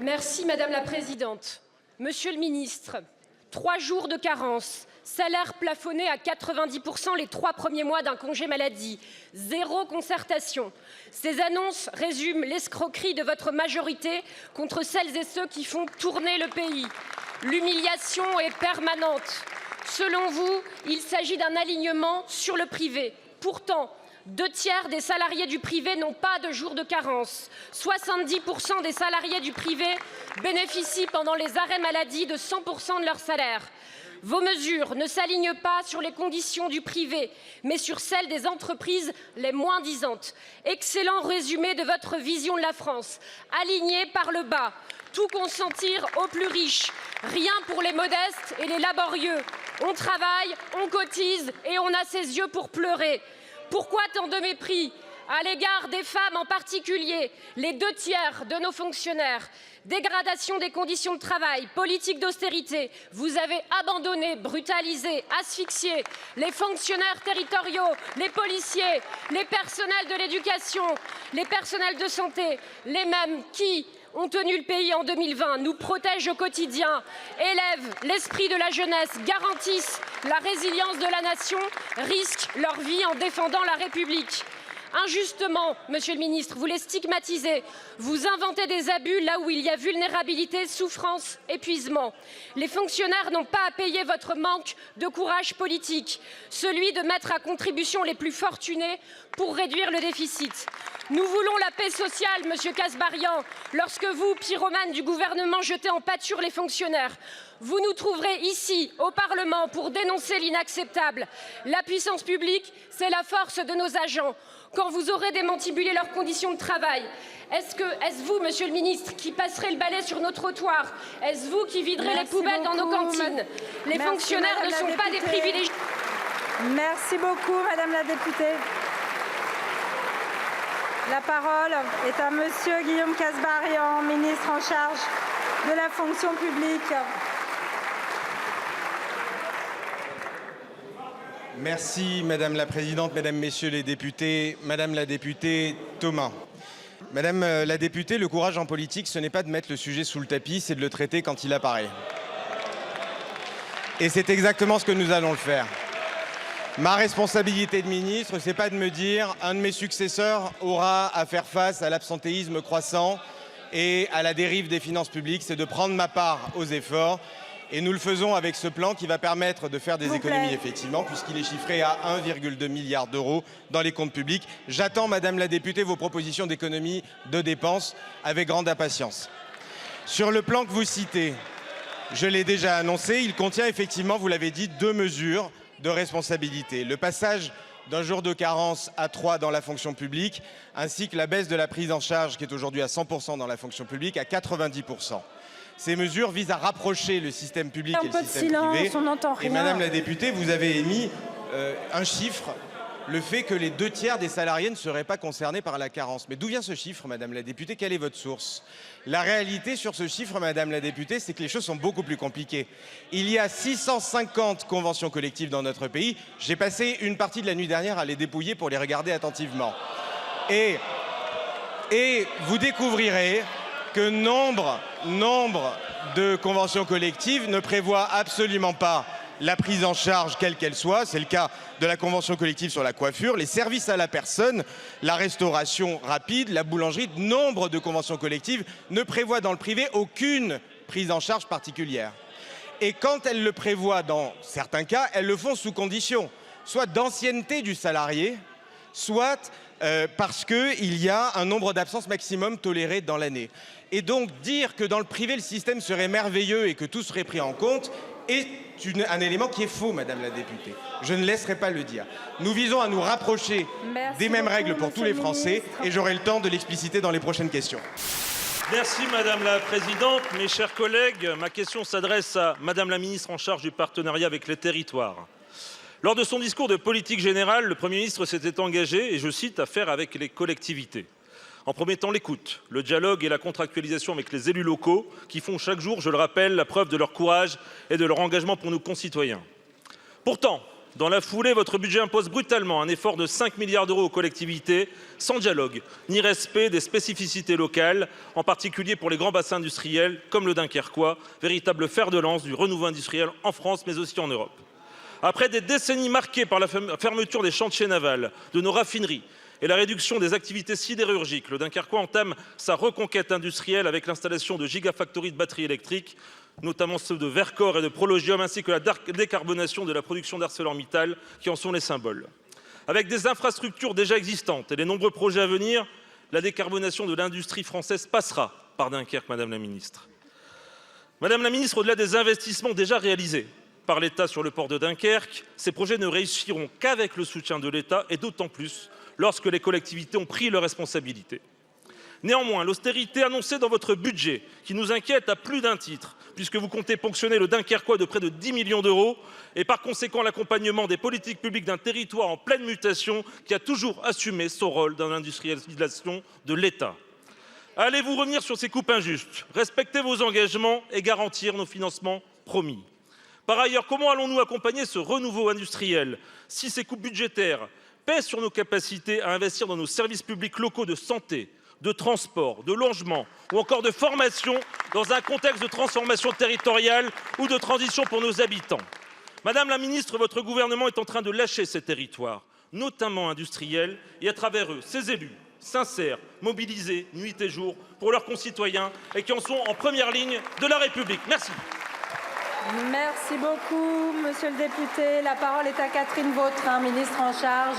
Merci Madame la Présidente. Monsieur le Ministre, 3 jours de carence, salaire plafonné à 90% les 3 premiers mois d'un congé maladie, 0 concertation. Ces annonces résument l'escroquerie de votre majorité contre celles et ceux qui font tourner le pays. L'humiliation est permanente. Selon vous, il s'agit d'un alignement sur le privé. Pourtant, 2/3 des salariés du privé n'ont pas de jour de carence. 70% des salariés du privé bénéficient pendant les arrêts maladie de 100% de leur salaire. Vos mesures ne s'alignent pas sur les conditions du privé, mais sur celles des entreprises les moins disantes. Excellent résumé de votre vision de la France. Aligner par le bas, tout consentir aux plus riches, rien pour les modestes et les laborieux. On travaille, on cotise et on a ses yeux pour pleurer. Pourquoi tant de mépris à l'égard des femmes en particulier, les 2/3 de nos fonctionnaires? Dégradation des conditions de travail, politique d'austérité. Vous avez abandonné, brutalisé, asphyxié les fonctionnaires territoriaux, les policiers, les personnels de l'éducation, les personnels de santé, les mêmes qui ont tenu le pays en 2020, nous protègent au quotidien, élèvent l'esprit de la jeunesse, garantissent la résilience de la nation, risquent leur vie en défendant la République. Injustement, Monsieur le Ministre, vous les stigmatisez. Vous inventez des abus là où il y a vulnérabilité, souffrance, épuisement. Les fonctionnaires n'ont pas à payer votre manque de courage politique, celui de mettre à contribution les plus fortunés pour réduire le déficit. Nous voulons la paix sociale, Monsieur Kasbarian, lorsque vous, pyromane du gouvernement, jetez en pâture les fonctionnaires. Vous nous trouverez ici, au Parlement, pour dénoncer l'inacceptable. La puissance publique, c'est la force de nos agents. Quand vous aurez démantibulé leurs conditions de travail, est-ce vous, Monsieur le Ministre, qui passerez le balai sur nos trottoirs? Est-ce vous qui viderez les poubelles dans nos cantines? Les fonctionnaires ne sont pas des privilégiés. Merci beaucoup, Madame la députée. La parole est à Monsieur Guillaume Kasbarian, ministre en charge de la fonction publique. Merci Madame la Présidente, Mesdames, Messieurs les députés, Madame la députée Thomas. Madame la députée, le courage en politique, ce n'est pas de mettre le sujet sous le tapis, c'est de le traiter quand il apparaît. Et c'est exactement ce que nous allons le faire. Ma responsabilité de ministre, c'est pas de me dire un de mes successeurs aura à faire face à l'absentéisme croissant et à la dérive des finances publiques, c'est de prendre ma part aux efforts. Et nous le faisons avec ce plan qui va permettre de faire des économies, effectivement, puisqu'il est chiffré à 1,2 milliard d'euros dans les comptes publics. J'attends, Madame la députée, vos propositions d'économie de dépenses avec grande impatience. Sur le plan que vous citez, je l'ai déjà annoncé, il contient effectivement, vous l'avez dit, 2 mesures de responsabilité. Le passage d'un jour de carence à 3 dans la fonction publique, ainsi que la baisse de la prise en charge, qui est aujourd'hui à 100% dans la fonction publique, à 90%. Ces mesures visent à rapprocher le système public et le système privé. Et Madame la députée, vous avez émis un chiffre, le fait que les 2/3 des salariés ne seraient pas concernés par la carence. Mais d'où vient ce chiffre, Madame la députée? Quelle est votre source? La réalité sur ce chiffre, Madame la députée, c'est que les choses sont beaucoup plus compliquées. Il y a 650 conventions collectives dans notre pays. J'ai passé une partie de la nuit dernière à les dépouiller pour les regarder attentivement. Et vous découvrirez que nombre de conventions collectives ne prévoient absolument pas la prise en charge quelle qu'elle soit. C'est le cas de la convention collective sur la coiffure, les services à la personne, la restauration rapide, la boulangerie. Nombre de conventions collectives ne prévoient dans le privé aucune prise en charge particulière. Et quand elles le prévoient dans certains cas, elles le font sous condition, soit d'ancienneté du salarié, soit parce qu'il y a un nombre d'absences maximum toléré dans l'année. Et donc dire que dans le privé, le système serait merveilleux et que tout serait pris en compte est un élément qui est faux, Madame la députée. Je ne laisserai pas le dire. Nous visons à nous rapprocher des mêmes règles pour tous les Français et j'aurai le temps de l'expliciter dans les prochaines questions. Merci Madame la Présidente. Mes chers collègues, ma question s'adresse à Madame la Ministre en charge du partenariat avec les territoires. Lors de son discours de politique générale, le Premier ministre s'était engagé, et je cite, à faire avec les collectivités, en promettant l'écoute, le dialogue et la contractualisation avec les élus locaux qui font chaque jour, je le rappelle, la preuve de leur courage et de leur engagement pour nos concitoyens. Pourtant, Dans la foulée, votre budget impose brutalement un effort de 5 milliards d'euros aux collectivités, sans dialogue ni respect des spécificités locales, en particulier pour les grands bassins industriels comme le Dunkerquois, véritable fer de lance du renouveau industriel en France mais aussi en Europe. Après des décennies marquées par la fermeture des chantiers navals, de nos raffineries et la réduction des activités sidérurgiques, le Dunkerquois entame sa reconquête industrielle avec l'installation de gigafactories de batteries électriques, notamment ceux de Vercors et de Prologium, ainsi que la décarbonation de la production d'ArcelorMittal, qui en sont les symboles. Avec des infrastructures déjà existantes et les nombreux projets à venir, la décarbonation de l'industrie française passera par Dunkerque, Madame la Ministre. Madame la Ministre, au-delà des investissements déjà réalisés par l'État sur le port de Dunkerque, ces projets ne réussiront qu'avec le soutien de l'État et d'autant plus lorsque les collectivités ont pris leurs responsabilités. Néanmoins, l'austérité annoncée dans votre budget, qui nous inquiète à plus d'un titre, puisque vous comptez ponctionner le Dunkerquois de près de 10 millions d'euros, et par conséquent l'accompagnement des politiques publiques d'un territoire en pleine mutation qui a toujours assumé son rôle dans l'industrialisation de l'État. Allez-vous revenir sur ces coupes injustes, respecter vos engagements et garantir nos financements promis? Par ailleurs, comment allons-nous accompagner ce renouveau industriel si ces coupes budgétaires pèsent sur nos capacités à investir dans nos services publics locaux de santé, de transport, de logement ou encore de formation dans un contexte de transformation territoriale ou de transition pour nos habitants? Madame la Ministre, votre gouvernement est en train de lâcher ces territoires, notamment industriels, et à travers eux, ces élus sincères, mobilisés nuit et jour pour leurs concitoyens et qui en sont en première ligne de la République. Merci. Merci beaucoup, monsieur le député. La parole est à Catherine Vautrin, ministre en charge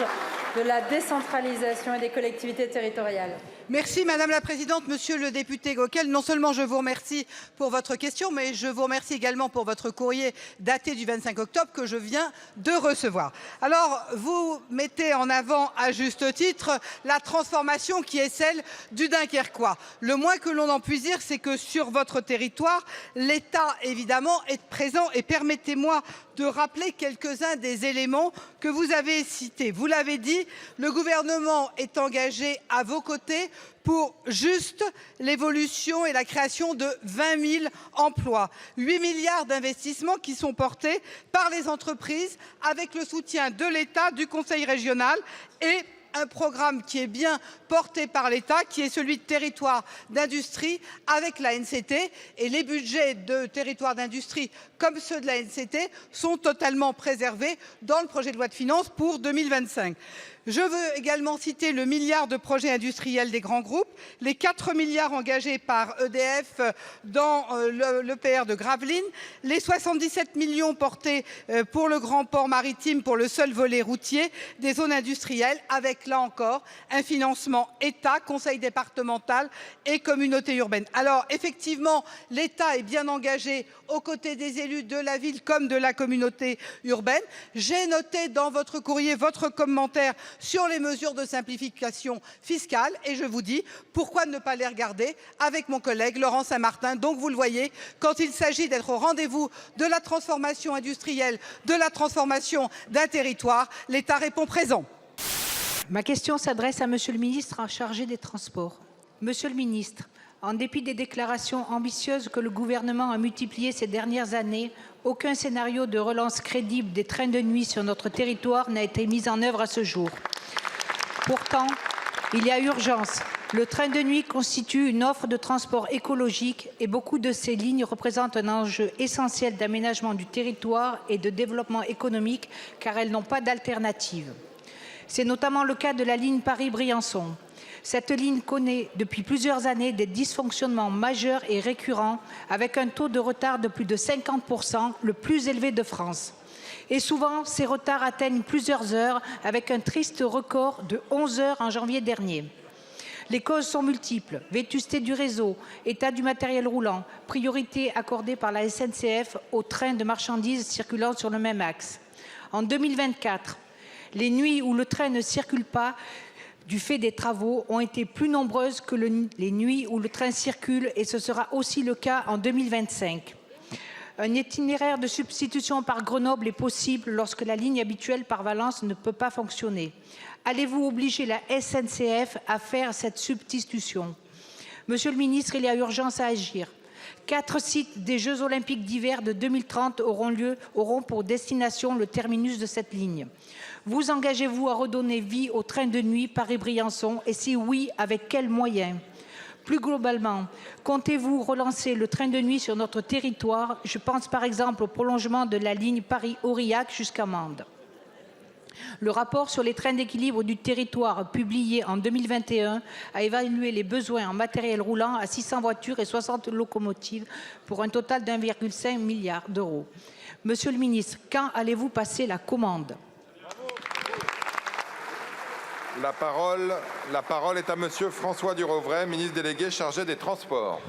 de la décentralisation et des collectivités territoriales. Merci Madame la Présidente, Monsieur le député Gauquel. Non seulement je vous remercie pour votre question, mais je vous remercie également pour votre courrier daté du 25 octobre que je viens de recevoir. Alors, vous mettez en avant à juste titre la transformation qui est celle du Dunkerquois. Le moins que l'on en puisse dire, c'est que sur votre territoire, l'État évidemment est présent et permettez-moi de rappeler quelques-uns des éléments que vous avez cités. Vous l'avez dit, le gouvernement est engagé à vos côtés pour juste l'évolution et la création de 20 000 emplois. 8 milliards d'investissements qui sont portés par les entreprises avec le soutien de l'État, du Conseil régional et un programme qui est bien porté par l'État, qui est celui de territoire d'industrie avec la NCT. Et les budgets de territoire d'industrie comme ceux de la NCT sont totalement préservés dans le projet de loi de finances pour 2025. Je veux également citer le milliard de projets industriels des grands groupes, les 4 milliards engagés par EDF dans l'EPR de Gravelines, les 77 millions portés pour le grand port maritime pour le seul volet routier des zones industrielles, avec là encore un financement État, conseil départemental et communauté urbaine. Alors effectivement, l'État est bien engagé aux côtés des élus de la ville comme de la communauté urbaine. J'ai noté dans votre courrier votre commentaire sur les mesures de simplification fiscale et je vous dis pourquoi ne pas les regarder avec mon collègue Laurent Saint-Martin. Donc vous le voyez, quand il s'agit d'être au rendez-vous de la transformation industrielle, de la transformation d'un territoire, l'État répond présent. Ma question s'adresse à Monsieur le ministre chargé des Transports. Monsieur le ministre, en dépit des déclarations ambitieuses que le gouvernement a multipliées ces dernières années, aucun scénario de relance crédible des trains de nuit sur notre territoire n'a été mis en œuvre à ce jour. Pourtant, il y a urgence. Le train de nuit constitue une offre de transport écologique et beaucoup de ces lignes représentent un enjeu essentiel d'aménagement du territoire et de développement économique car elles n'ont pas d'alternative. C'est notamment le cas de la ligne Paris-Briançon. Cette ligne connaît depuis plusieurs années des dysfonctionnements majeurs et récurrents avec un taux de retard de plus de 50%, le plus élevé de France. Et souvent, ces retards atteignent plusieurs heures avec un triste record de 11 heures en janvier dernier. Les causes sont multiples, vétusté du réseau, état du matériel roulant, priorité accordée par la SNCF aux trains de marchandises circulant sur le même axe. En 2024, les nuits où le train ne circule pas du fait des travaux ont été plus nombreuses que les nuits où le train circule et ce sera aussi le cas en 2025. Un itinéraire de substitution par Grenoble est possible lorsque la ligne habituelle par Valence ne peut pas fonctionner. Allez-vous obliger la SNCF à faire cette substitution? Monsieur le ministre, il y a urgence à agir. 4 sites des Jeux olympiques d'hiver de 2030 auront pour destination le terminus de cette ligne. Vous engagez-vous à redonner vie au train de nuit Paris-Briançon et si oui, avec quels moyens? Plus globalement, comptez-vous relancer le train de nuit sur notre territoire? Je pense par exemple au prolongement de la ligne Paris-Aurillac jusqu'à Mende. Le rapport sur les trains d'équilibre du territoire publié en 2021 a évalué les besoins en matériel roulant à 600 voitures et 60 locomotives pour un total d'1,5 milliard d'euros. Monsieur le ministre, quand allez-vous passer la commande? La parole est à Monsieur François Durovray, ministre délégué chargé des Transports.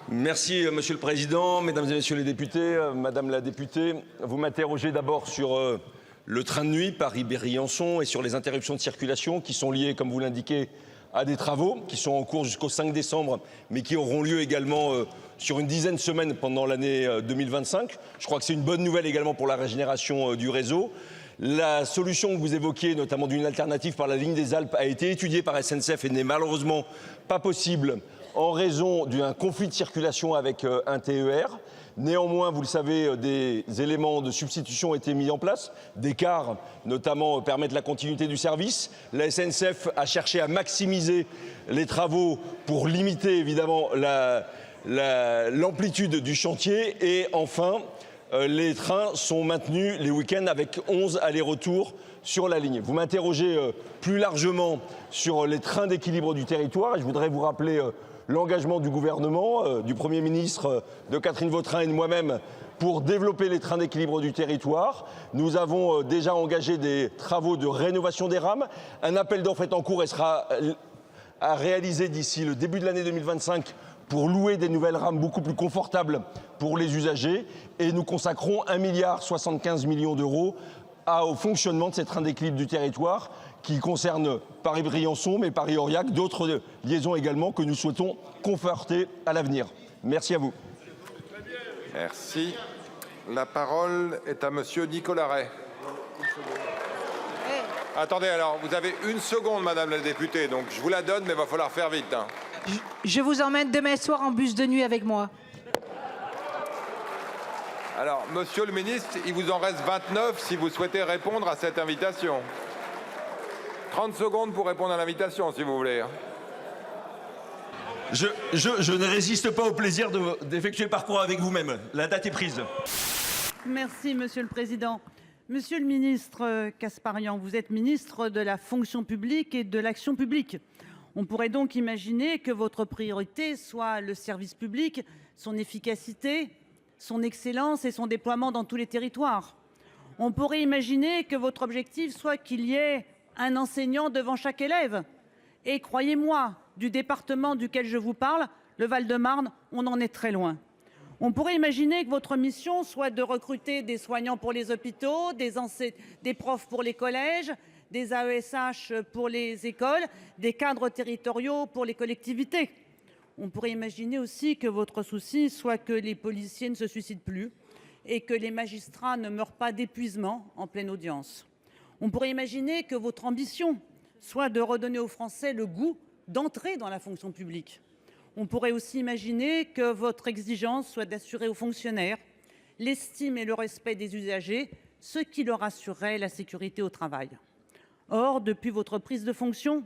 Merci Monsieur le Président, Mesdames et Messieurs les députés. Madame la députée, vous m'interrogez d'abord sur le train de nuit Paris-Briançon et sur les interruptions de circulation qui sont liées, comme vous l'indiquez, à des travaux qui sont en cours jusqu'au 5 décembre, mais qui auront lieu également sur une dizaine de semaines pendant l'année 2025. Je crois que c'est une bonne nouvelle également pour la régénération du réseau. La solution que vous évoquiez, notamment d'une alternative par la ligne des Alpes, a été étudiée par SNCF et n'est malheureusement pas possible en raison d'un conflit de circulation avec un TER. Néanmoins, vous le savez, des éléments de substitution ont été mis en place. Des cars, notamment, permettent la continuité du service. La SNCF a cherché à maximiser les travaux pour limiter, évidemment, l'amplitude du chantier. Et enfin, les trains sont maintenus les week-ends avec 11 allers-retours sur la ligne. Vous m'interrogez plus largement sur les trains d'équilibre du territoire et je voudrais vous rappeler l'engagement du gouvernement, du Premier ministre, de Catherine Vautrin et de moi-même pour développer les trains d'équilibre du territoire. Nous avons déjà engagé des travaux de rénovation des rames. Un appel d'offres est en cours et sera à réaliser d'ici le début de l'année 2025 pour louer des nouvelles rames beaucoup plus confortables pour les usagers. Et nous consacrons 1,75 milliard d'euros au fonctionnement de ces trains d'équilibre du territoire qui concernent Paris-Briançon, mais Paris-Aurillac, d'autres liaisons également que nous souhaitons conforter à l'avenir. Merci à vous. Merci. La parole est à Monsieur Nicolas Ray. Attendez, alors, vous avez 1 seconde, Madame la députée, donc je vous la donne, mais il va falloir faire vite. Hein. Je vous emmène demain soir en bus de nuit avec moi. Alors, Monsieur le ministre, il vous en reste 29 si vous souhaitez répondre à cette invitation. 30 secondes pour répondre à l'invitation, si vous voulez. Je ne résiste pas au plaisir d'effectuer le parcours avec vous-même. La date est prise. Merci, Monsieur le Président. Monsieur le ministre Kasbarian, vous êtes ministre de la fonction publique et de l'action publique. On pourrait donc imaginer que votre priorité soit le service public, son efficacité, son excellence et son déploiement dans tous les territoires. On pourrait imaginer que votre objectif soit qu'il y ait un enseignant devant chaque élève. Et croyez-moi, du département duquel je vous parle, le Val-de-Marne, on en est très loin. On pourrait imaginer que votre mission soit de recruter des soignants pour les hôpitaux, des profs pour les collèges, des AESH pour les écoles, des cadres territoriaux pour les collectivités. On pourrait imaginer aussi que votre souci soit que les policiers ne se suicident plus et que les magistrats ne meurent pas d'épuisement en pleine audience. On pourrait imaginer que votre ambition soit de redonner aux Français le goût d'entrer dans la fonction publique. On pourrait aussi imaginer que votre exigence soit d'assurer aux fonctionnaires l'estime et le respect des usagers, ce qui leur assurerait la sécurité au travail. Or, depuis votre prise de fonction,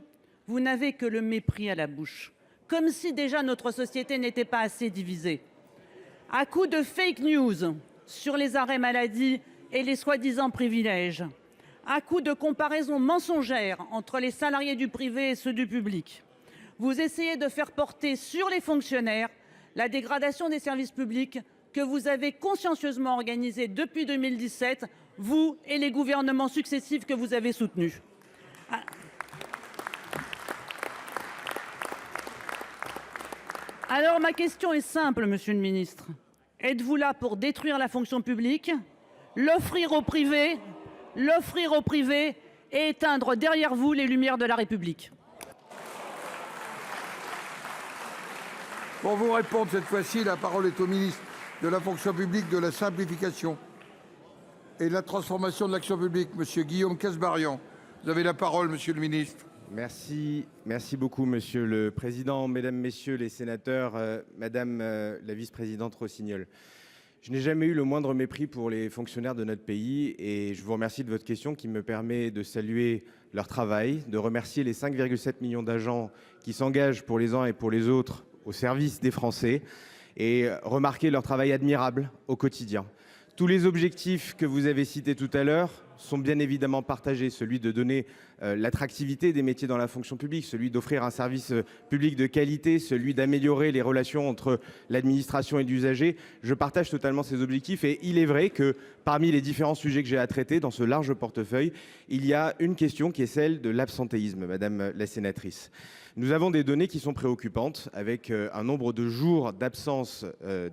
vous n'avez que le mépris à la bouche, comme si déjà notre société n'était pas assez divisée. À coups de fake news sur les arrêts maladie et les soi-disant privilèges, à coups de comparaisons mensongères entre les salariés du privé et ceux du public, vous essayez de faire porter sur les fonctionnaires la dégradation des services publics que vous avez consciencieusement organisée depuis 2017, vous et les gouvernements successifs que vous avez soutenus. Alors ma question est simple, Monsieur le ministre. Êtes-vous là pour détruire la fonction publique, l'offrir au privé et éteindre derrière vous les lumières de la République? Pour vous répondre cette fois-ci, la parole est au ministre de la fonction publique, de la simplification et de la transformation de l'action publique, Monsieur Guillaume Kasbarian. Vous avez la parole, Monsieur le ministre. Merci beaucoup, Monsieur le Président, Mesdames, Messieurs les sénateurs, Madame la vice-présidente Rossignol. Je n'ai jamais eu le moindre mépris pour les fonctionnaires de notre pays et je vous remercie de votre question qui me permet de saluer leur travail, de remercier les 5,7 millions d'agents qui s'engagent pour les uns et pour les autres au service des Français et remarquer leur travail admirable au quotidien. Tous les objectifs que vous avez cités tout à l'heure sont bien évidemment partagés, celui de donner l'attractivité des métiers dans la fonction publique, celui d'offrir un service public de qualité, celui d'améliorer les relations entre l'administration et l'usager. Je partage totalement ces objectifs et il est vrai que parmi les différents sujets que j'ai à traiter dans ce large portefeuille, il y a une question qui est celle de l'absentéisme, Madame la sénatrice. Nous avons des données qui sont préoccupantes avec un nombre de jours d'absence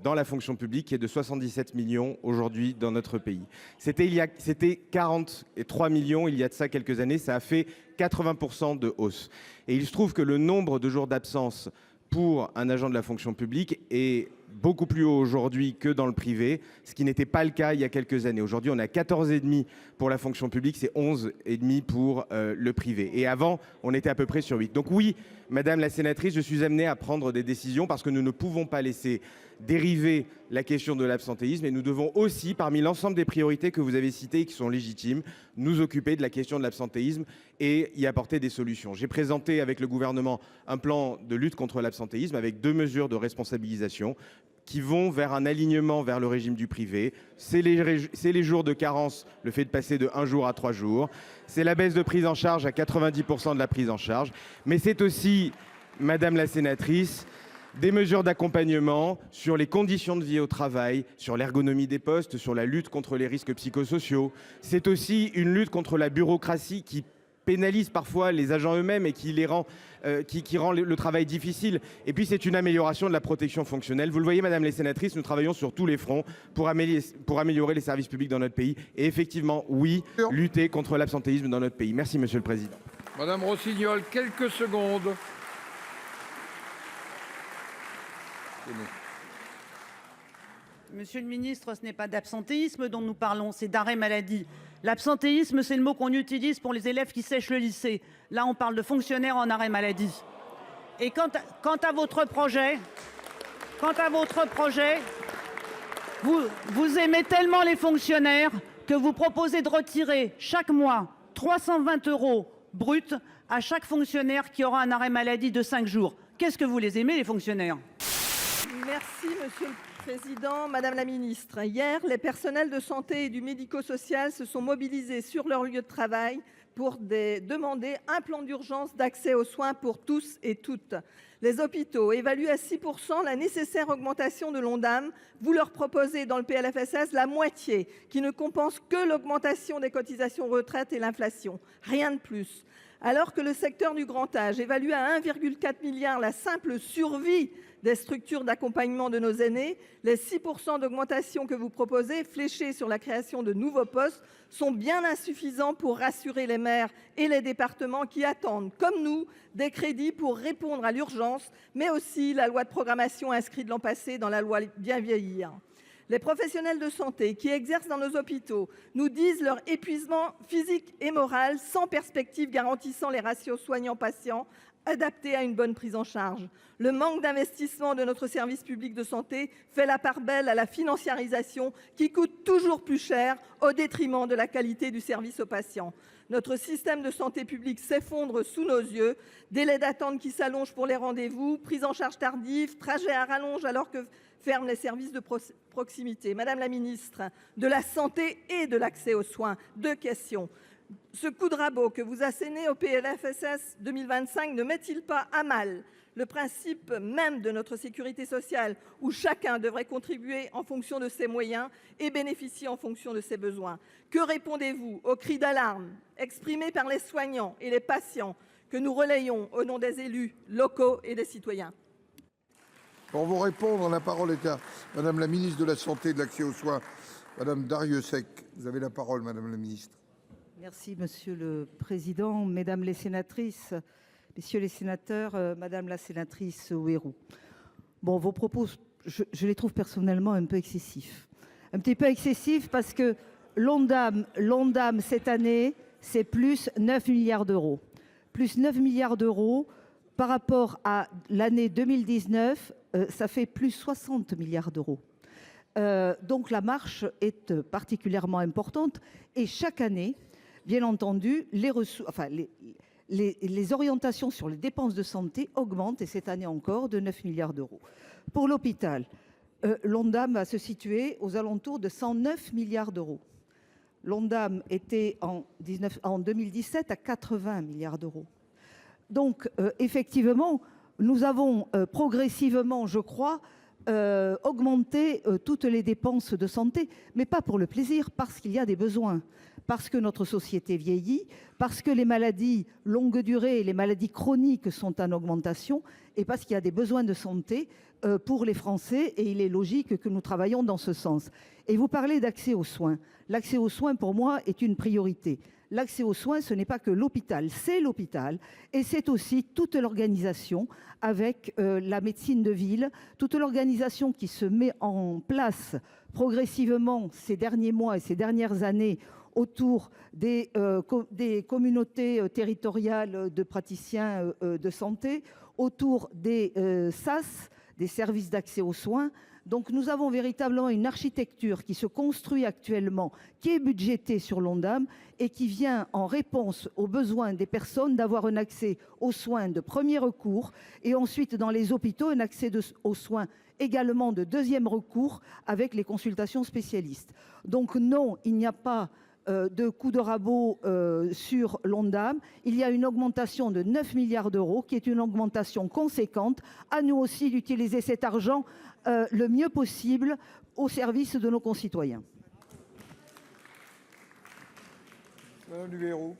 dans la fonction publique qui est de 77 millions aujourd'hui dans notre pays. C'était 43 millions il y a de ça quelques années, ça a fait 80% de hausse. Et il se trouve que le nombre de jours d'absence pour un agent de la fonction publique est beaucoup plus haut aujourd'hui que dans le privé, ce qui n'était pas le cas il y a quelques années. Aujourd'hui, on a 14,5 pour la fonction publique, c'est 11,5 pour le privé. Et avant, on était à peu près sur 8. Donc oui, Madame la sénatrice, je suis amené à prendre des décisions parce que nous ne pouvons pas laisser dériver la question de l'absentéisme et nous devons aussi, parmi l'ensemble des priorités que vous avez citées et qui sont légitimes, nous occuper de la question de l'absentéisme et y apporter des solutions. J'ai présenté avec le gouvernement un plan de lutte contre l'absentéisme avec 2 mesures de responsabilisation qui vont vers un alignement vers le régime du privé. C'est les jours de carence, le fait de passer de 1 jour à 3 jours. C'est la baisse de prise en charge à 90% de la prise en charge. Mais c'est aussi, Madame la sénatrice, des mesures d'accompagnement sur les conditions de vie au travail, sur l'ergonomie des postes, sur la lutte contre les risques psychosociaux. C'est aussi une lutte contre la bureaucratie qui pénalise parfois les agents eux-mêmes et qui rend le travail difficile. Et puis c'est une amélioration de la protection fonctionnelle. Vous le voyez, Madame les sénatrices, nous travaillons sur tous les fronts pour améliorer les services publics dans notre pays. Et effectivement, oui, lutter contre l'absentéisme dans notre pays. Merci, Monsieur le Président. Madame Rossignol, quelques secondes. Monsieur le ministre, ce n'est pas d'absentéisme dont nous parlons, c'est d'arrêt maladie. L'absentéisme, c'est le mot qu'on utilise pour les élèves qui sèchent le lycée. Là, on parle de fonctionnaires en arrêt maladie. Et quant à votre projet, vous aimez tellement les fonctionnaires que vous proposez de retirer chaque mois 320 € bruts à chaque fonctionnaire qui aura un arrêt maladie de 5 jours. Qu'est-ce que vous les aimez, les fonctionnaires? Merci, Monsieur le Président. Madame la Ministre, hier, les personnels de santé et du médico-social se sont mobilisés sur leur lieu de travail pour demander un plan d'urgence d'accès aux soins pour tous et toutes. Les hôpitaux évaluent à 6% la nécessaire augmentation de l'Ondam. Vous leur proposez dans le PLFSS la moitié, qui ne compense que l'augmentation des cotisations retraite et l'inflation. Rien de plus. Alors que le secteur du grand âge évalue à 1,4 milliard la simple survie des structures d'accompagnement de nos aînés, les 6% d'augmentation que vous proposez, fléchés sur la création de nouveaux postes, sont bien insuffisants pour rassurer les maires et les départements qui attendent, comme nous, des crédits pour répondre à l'urgence, mais aussi la loi de programmation inscrite l'an passé dans la loi Bien vieillir. Les professionnels de santé qui exercent dans nos hôpitaux nous disent leur épuisement physique et moral sans perspective garantissant les ratios soignants-patients adaptés à une bonne prise en charge. Le manque d'investissement de notre service public de santé fait la part belle à la financiarisation qui coûte toujours plus cher au détriment de la qualité du service aux patients. Notre système de santé publique s'effondre sous nos yeux, délais d'attente qui s'allongent pour les rendez-vous, prise en charge tardive, trajets à rallonge alors que ferment les services de proximité. Madame la ministre de la Santé et de l'accès aux soins, 2 questions. Ce coup de rabot que vous assénez au PLFSS 2025 ne met-il pas à mal le principe même de notre sécurité sociale où chacun devrait contribuer en fonction de ses moyens et bénéficier en fonction de ses besoins? Que répondez-vous aux cris d'alarme exprimés par les soignants et les patients que nous relayons au nom des élus locaux et des citoyens? Pour vous répondre, la parole est à Madame la ministre de la Santé et de l'accès aux soins, Madame Darrieussecq. Vous avez la parole, Madame la ministre. Merci, Monsieur le Président. Mesdames les sénatrices, Messieurs les sénateurs, Madame la sénatrice Houerou. Bon, vos propos, je les trouve personnellement un peu excessifs. Un petit peu excessifs parce que l'Ondam cette année, c'est plus 9 milliards d'euros. plus 9 milliards d'euros. Par rapport à l'année 2019, ça fait plus 60 milliards d'euros. Donc la marche est particulièrement importante et chaque année, bien entendu, les orientations sur les dépenses de santé augmentent et cette année encore de 9 milliards d'euros. Pour l'hôpital, l'ONDAM va se situer aux alentours de 109 milliards d'euros. L'ONDAM était en 2017 à 80 milliards d'euros. Donc, effectivement, nous avons progressivement, je crois, augmenté toutes les dépenses de santé, mais pas pour le plaisir, parce qu'il y a des besoins, parce que notre société vieillit, parce que les maladies longue durée et les maladies chroniques sont en augmentation, et parce qu'il y a des besoins de santé pour les Français, et il est logique que nous travaillons dans ce sens. Et vous parlez d'accès aux soins. L'accès aux soins, pour moi, est une priorité. L'accès aux soins, ce n'est pas que l'hôpital, c'est l'hôpital et c'est aussi toute l'organisation avec la médecine de ville, toute l'organisation qui se met en place progressivement ces derniers mois et ces dernières années autour des communautés territoriales de praticiens de santé, autour des SAS, des services d'accès aux soins. Donc nous avons véritablement une architecture qui se construit actuellement, qui est budgétée sur l'ONDAM et qui vient en réponse aux besoins des personnes d'avoir un accès aux soins de premier recours et ensuite dans les hôpitaux un accès aux soins également de deuxième recours avec les consultations spécialistes. Donc non, il n'y a pas de coup de rabot sur l'ONDAM. Il y a une augmentation de 9 milliards d'euros qui est une augmentation conséquente. À nous aussi d'utiliser cet argent le mieux possible au service de nos concitoyens. Madame Duveyroux.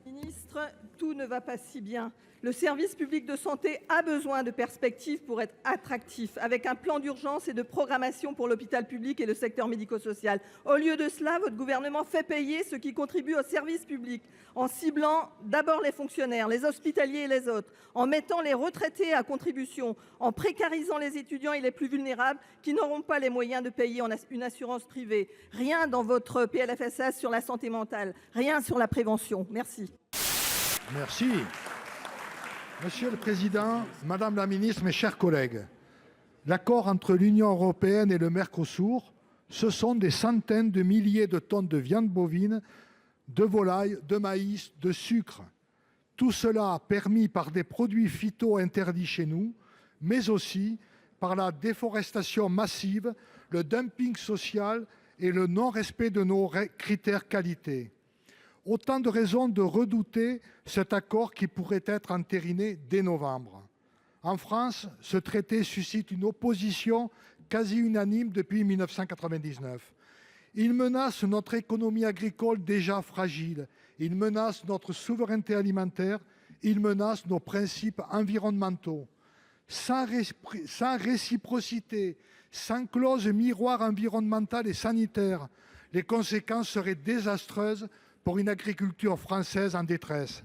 Ministre, tout ne va pas si bien. Le service public de santé a besoin de perspectives pour être attractif, avec un plan d'urgence et de programmation pour l'hôpital public et le secteur médico-social. Au lieu de cela, votre gouvernement fait payer ceux qui contribuent au service public, en ciblant d'abord les fonctionnaires, les hospitaliers et les autres, en mettant les retraités à contribution, en précarisant les étudiants et les plus vulnérables qui n'auront pas les moyens de payer une assurance privée. Rien dans votre PLFSS sur la santé mentale, rien sur la prévention. Merci. Merci. Monsieur le Président, Madame la Ministre, mes chers collègues, l'accord entre l'Union européenne et le Mercosur, ce sont des centaines de milliers de tonnes de viande bovine, de volaille, de maïs, de sucre. Tout cela permis par des produits phyto interdits chez nous, mais aussi par la déforestation massive, le dumping social et le non-respect de nos critères qualité. Autant de raisons de redouter cet accord qui pourrait être entériné dès novembre. En France, ce traité suscite une opposition quasi unanime depuis 1999. Il menace notre économie agricole déjà fragile, il menace notre souveraineté alimentaire, il menace nos principes environnementaux. Sans réciprocité, sans clause miroir environnementale et sanitaire, les conséquences seraient désastreuses pour une agriculture française en détresse.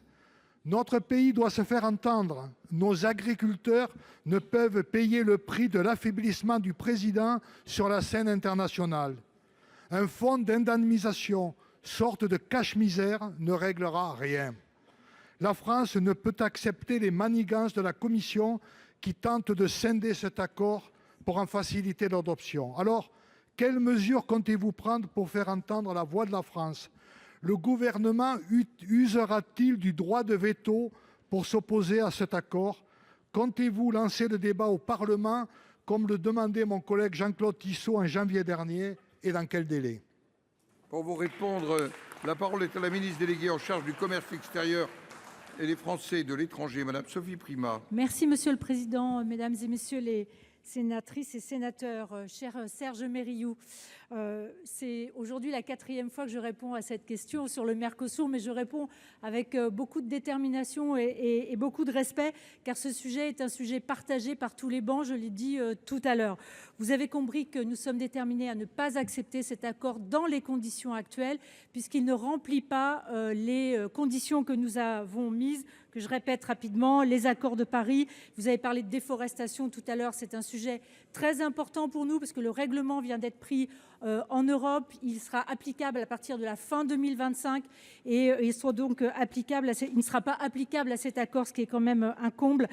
Notre pays doit se faire entendre. Nos agriculteurs ne peuvent payer le prix de l'affaiblissement du président sur la scène internationale. Un fonds d'indemnisation, sorte de cache-misère, ne réglera rien. La France ne peut accepter les manigances de la Commission qui tente de scinder cet accord pour en faciliter l'adoption. Alors, quelles mesures comptez-vous prendre pour faire entendre la voix de la France ? Le gouvernement usera-t-il du droit de veto pour s'opposer à cet accord? Comptez-vous lancer le débat au Parlement, comme le demandait mon collègue Jean-Claude Tissot en janvier dernier, et dans quel délai? Pour vous répondre, la parole est à la ministre déléguée en charge du commerce extérieur et des Français de l'étranger, Madame Sophie Primas. Merci Monsieur le Président, Mesdames et Messieurs les sénatrices et sénateurs, cher Serge Mérillou. C'est aujourd'hui la 4e fois que je réponds à cette question sur le Mercosur, mais je réponds avec beaucoup de détermination et beaucoup de respect, car ce sujet est un sujet partagé par tous les bancs, je l'ai dit tout à l'heure. Vous avez compris que nous sommes déterminés à ne pas accepter cet accord dans les conditions actuelles, puisqu'il ne remplit pas les conditions que nous avons mises, que je répète rapidement, les accords de Paris. Vous avez parlé de déforestation tout à l'heure, c'est un sujet très important pour nous, parce que le règlement vient d'être pris en Europe. Il sera applicable à partir de la fin 2025 et il sera donc applicable il ne sera pas applicable à cet accord, ce qui est quand même un comble.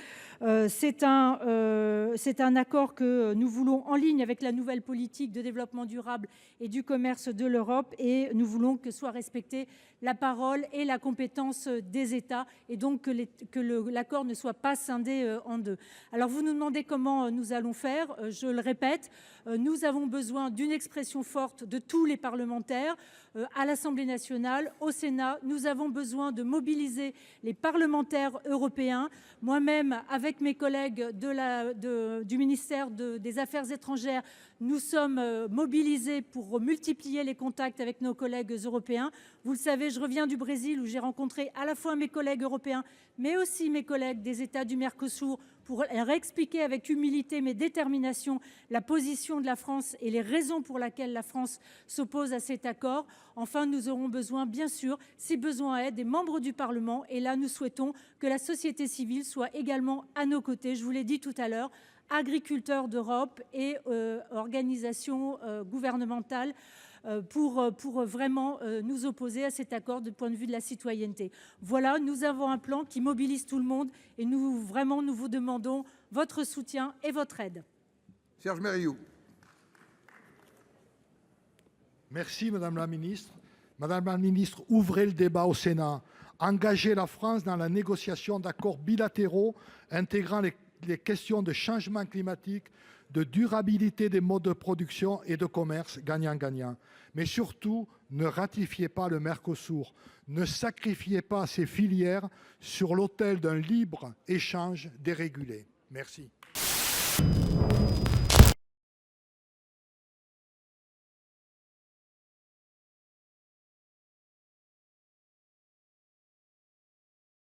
C'est un accord que nous voulons en ligne avec la nouvelle politique de développement durable et du commerce de l'Europe, et nous voulons que soit respectée la parole et la compétence des États, et donc que l'accord ne soit pas scindé en deux. Alors vous nous demandez comment nous allons faire. Je le répète, nous avons besoin d'une expression forte de tous les parlementaires à l'Assemblée nationale, au Sénat. Nous avons besoin de mobiliser les parlementaires européens. Moi-même, avec mes collègues du ministère des Affaires étrangères, nous sommes mobilisés pour multiplier les contacts avec nos collègues européens. Vous le savez, je reviens du Brésil où j'ai rencontré à la fois mes collègues européens, mais aussi mes collègues des États du Mercosur, pour leur expliquer avec humilité mais détermination la position de la France et les raisons pour lesquelles la France s'oppose à cet accord. Enfin, nous aurons besoin, bien sûr, si besoin est, des membres du Parlement. Et là, nous souhaitons que la société civile soit également à nos côtés. Je vous l'ai dit tout à l'heure, agriculteurs d'Europe et organisations gouvernementales pour vraiment nous opposer à cet accord du point de vue de la citoyenneté. Voilà, nous avons un plan qui mobilise tout le monde et nous vous demandons votre soutien et votre aide. Serge Mérillou. Merci Madame la Ministre. Madame la Ministre, ouvrez le débat au Sénat. Engagez la France dans la négociation d'accords bilatéraux intégrant les questions de changement climatique, de durabilité des modes de production et de commerce gagnant-gagnant. Mais surtout, ne ratifiez pas le Mercosur. Ne sacrifiez pas ces filières sur l'autel d'un libre-échange dérégulé. Merci.